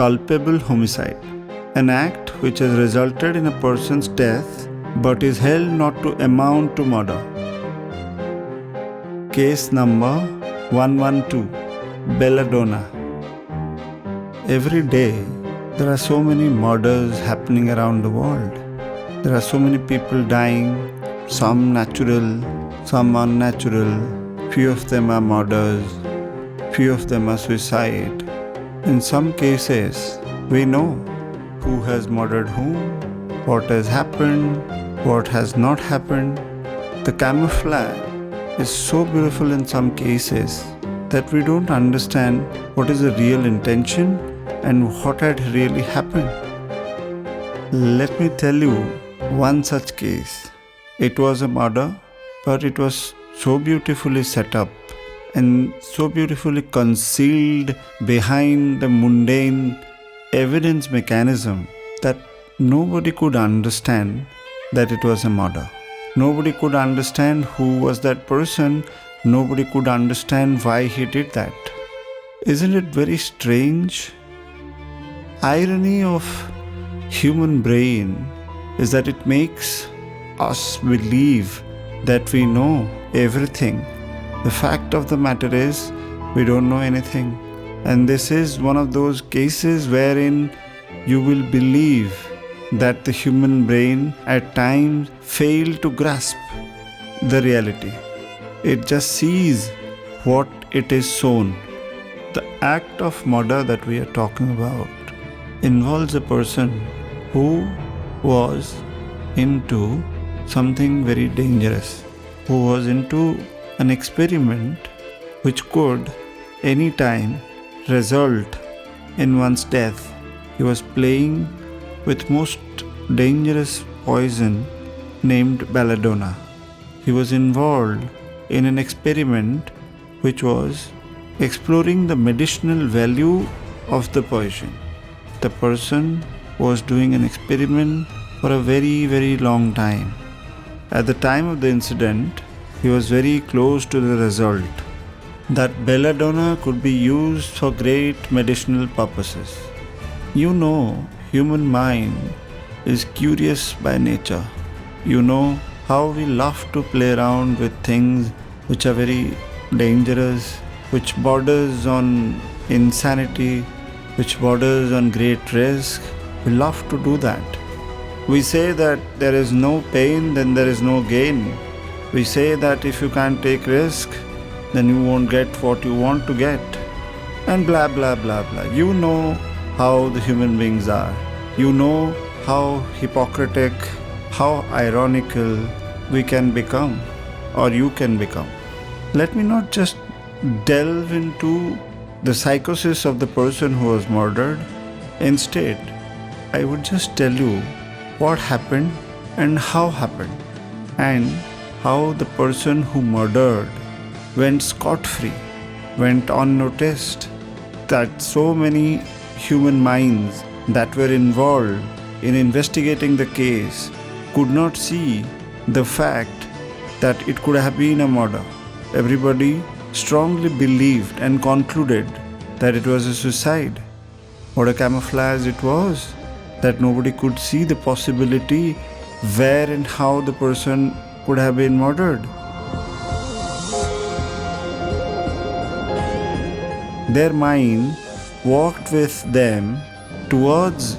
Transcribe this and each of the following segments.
culpable homicide, an act which has resulted in a person's death but is held not to amount to murder. Case number 112, Belladonna. Every day, there are so many murders happening around the world. There are so many people dying, some natural, some unnatural. Few of them are murders, few of them are suicide. In some cases, we know who has murdered whom, what has happened, what has not happened. The camouflage is so beautiful in some cases that we don't understand what is the real intention and what had really happened. Let me tell you one such case. It was a murder, but it was so beautifully set up and so beautifully concealed behind the mundane evidence mechanism that nobody could understand that it was a murder. Nobody could understand who was that person. Nobody could understand why he did that. Isn't it very strange? Irony of human brain is that it makes us believe that we know everything. The fact of the matter is, we don't know anything. And this is one of those cases wherein you will believe that the human brain at times fails to grasp the reality. It just sees what it is shown. The act of murder that we are talking about involves a person who was into something very dangerous, who was into an experiment which could anytime result in one's death. He was playing with most dangerous poison named Belladonna. He was involved in an experiment which was exploring the medicinal value of the poison. The person was doing an experiment for a very, very long time. At the time of the incident, he was very close to the result that belladonna could be used for great medicinal purposes. You know, human mind is curious by nature. You know how we love to play around with things which are very dangerous, which borders on insanity, which borders on great risk. We love to do that. We say that there is no pain, then there is no gain. We say that if you can't take risk, then you won't get what you want to get. And blah blah blah blah. You know how the human beings are. You know how hypocritic, how ironical we can become, or you can become. Let me not just delve into the psychosis of the person who was murdered. Instead, I would just tell you what happened and how happened, and how the person who murdered went scot-free, went unnoticed, that so many human minds that were involved in investigating the case could not see the fact that it could have been a murder. Everybody strongly believed and concluded that it was a suicide. What a camouflage it was, that nobody could see the possibility where and how the person could have been murdered. Their mind walked with them towards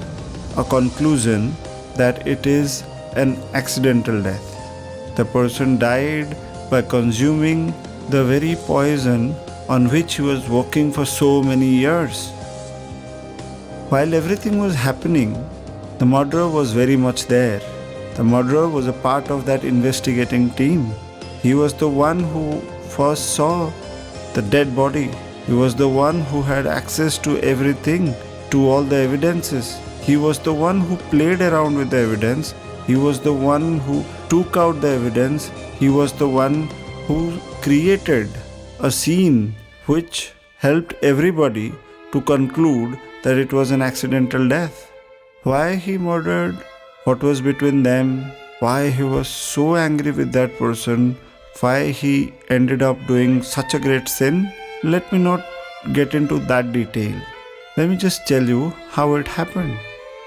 a conclusion that it is an accidental death. The person died by consuming the very poison on which he was working for so many years. While everything was happening, the murderer was very much there. The murderer was a part of that investigating team. He was the one who first saw the dead body. He was the one who had access to everything, to all the evidences. He was the one who played around with the evidence. He was the one who took out the evidence. He was the one who created a scene which helped everybody to conclude that it was an accidental death. Why he murdered, what was between them, why he was so angry with that person, why he ended up doing such a great sin, let me not get into that detail. Let me just tell you how it happened.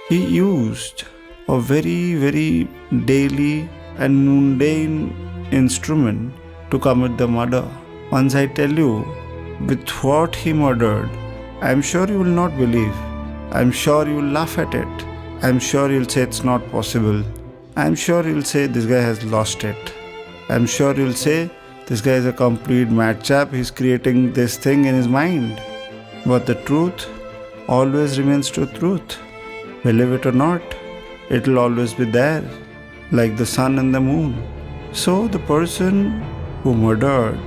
He used a very daily and mundane instrument to commit the murder. Once I tell you with what he murdered, I am sure you will not believe. I am sure you will laugh at it. I am sure you'll say it's not possible. I am sure you'll say this guy has lost it. I am sure you'll say this guy is a complete mad chap. He's creating this thing in his mind. But the truth always remains the truth. Believe it or not, it will always be there, like the sun and the moon. So the person who murdered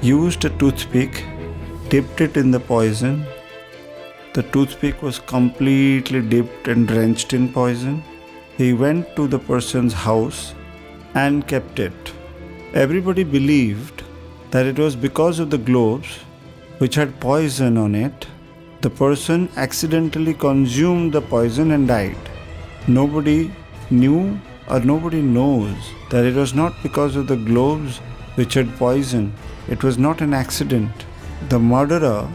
used a toothpick, dipped it in the poison. The toothpick was completely dipped and drenched in poison. He went to the person's house and kept it. Everybody believed that it was because of the gloves which had poison on it. The person accidentally consumed the poison and died. Nobody knew or nobody knows that it was not because of the gloves which had poison. It was not an accident. The murderer,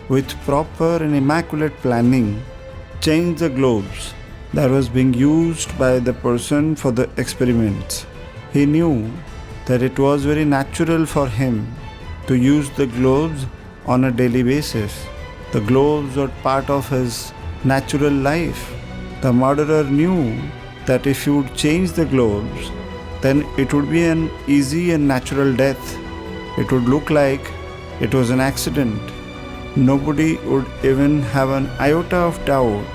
with proper and immaculate planning, changed the gloves that was being used by the person for the experiments. He knew that it was very natural for him to use the gloves on a daily basis. The gloves were part of his natural life. The murderer knew that if he would change the gloves, then it would be an easy and natural death. It would look like it was an accident. Nobody would even have an iota of doubt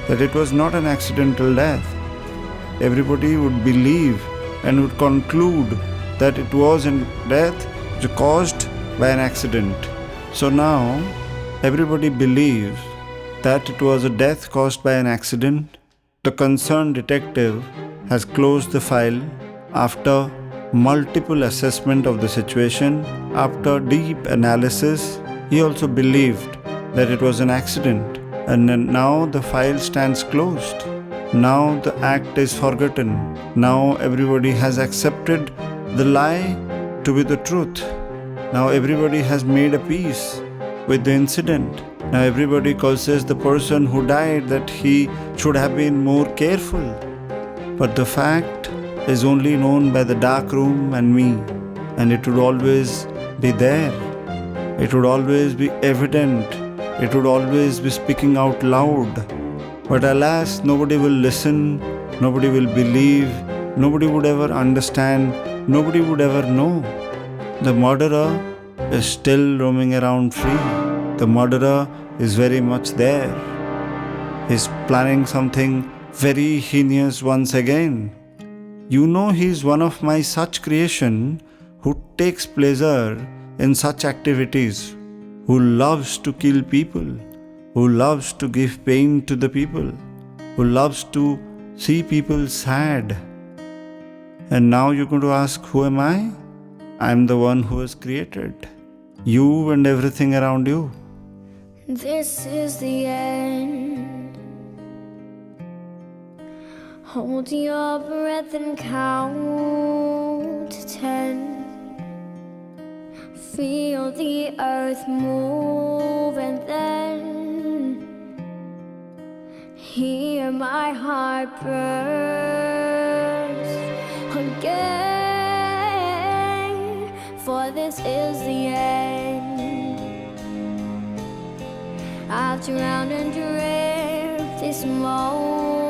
that it was not an accidental death. Everybody would believe and would conclude that it was a death caused by an accident. So now, everybody believes that it was a death caused by an accident. The concerned detective has closed the file after multiple assessment of the situation. After deep analysis, he also believed that it was an accident, and now the file stands closed. Now the act is forgotten. Now everybody has accepted the lie to be the truth. Now everybody has made a peace with the incident. Now everybody curses the person who died that he should have been more careful. But the fact is only known by the dark room and me, and it would always be there. It would always be evident. It would always be speaking out loud. But alas, nobody will listen, nobody will believe, nobody would ever understand, nobody would ever know. The murderer is still roaming around free. The murderer is very much there. He's planning something very heinous once again. You know, he is one of my such creation who takes pleasure in such activities, who loves to kill people, who loves to give pain to the people, who loves to see people sad. And now you're going to ask, who am I? I'm the one who has created you and everything around you. This is the end. Hold your breath and count to 10. Feel the earth move and then hear my heart burst again. For this is the end. I've drowned and dreamt this moment.